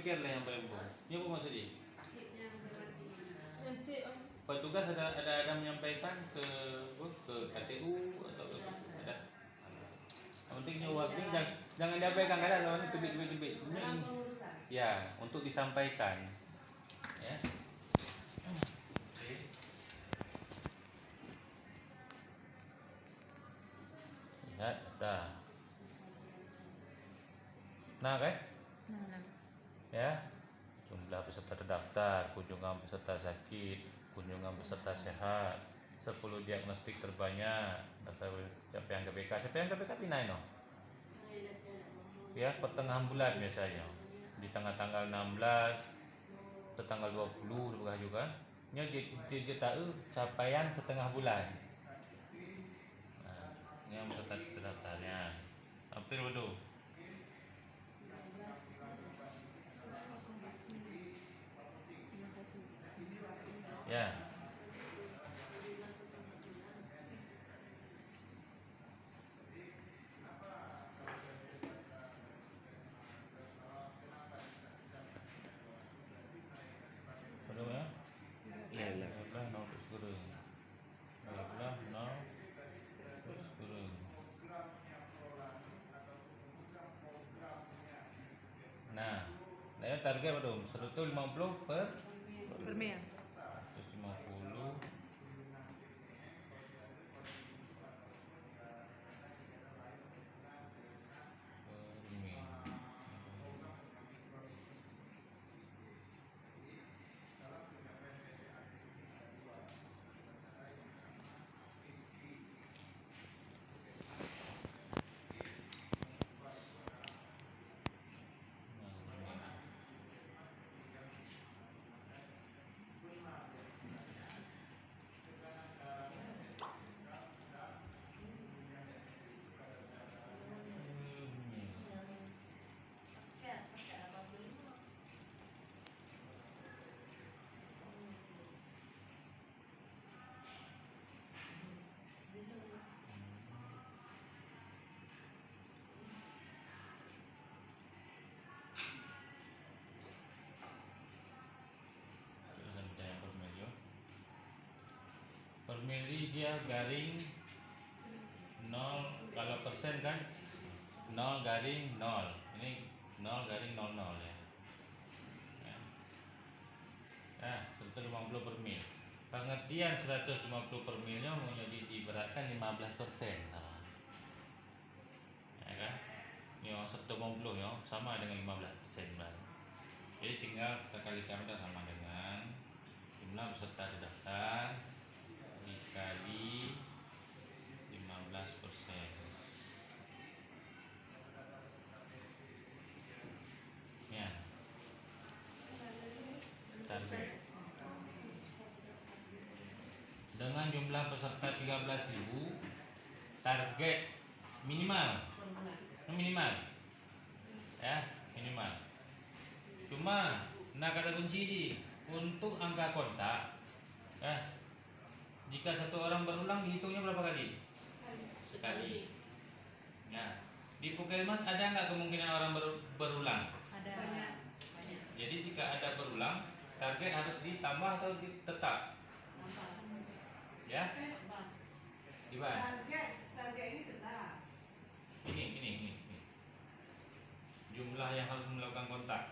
pikir lah yang paling umum. Ini apa maksudnya? Petugas ada menyampaikan ke KTU atau ada. Yang pentingnya waktu jangan diabaikan kadang lawan tebik. Ini ya untuk disampaikan. Ya. Lihat data. Nah, kan? Nah. Ya. Jumlah peserta terdaftar, kunjungan peserta sakit, kunjungan peserta sehat, 10 diagnostik terbanyak, data capaian KPK. Capaian KPK pinai no? Ya, pertengahan bulan biasanya. Di tanggal 16 atau tanggal 20 berkah juga. Nya je tahu capaian setengah bulan. Nah, yang peserta terdaftarnya. Hampir betul. Ya. Betul ya? Iya. 12 no terus kurang. 12 no terus kurang. Nah, target betul 150 per mil. 150 per mil. Per mili dia garing 0 kalau persen kan 0 garing 0. Ini 0 garing 00 ya. Ya, 150 per mil. Pengertian 150 per milnya menjadi diberatkan 15%. Nah. Ya kan? Yang 150 ya sama dengan 15% berarti. Jadi tinggal kita kalikan sama dengan jumlah peserta terdaftar dikali 15%. Ya. Target. Dengan jumlah peserta 13.000, target minimal. Ya, minimal. Cuma nak kata kunci di untuk angka kontak ya. Jika satu orang berulang dihitungnya berapa kali? Sekali. Ya. Di Puskesmas ada nggak kemungkinan orang berulang? Ada. Jadi jika ada berulang, target harus ditambah atau tetap? Ya? Gimana? Target ini tetap. Ini. Jumlah yang harus melakukan kontak.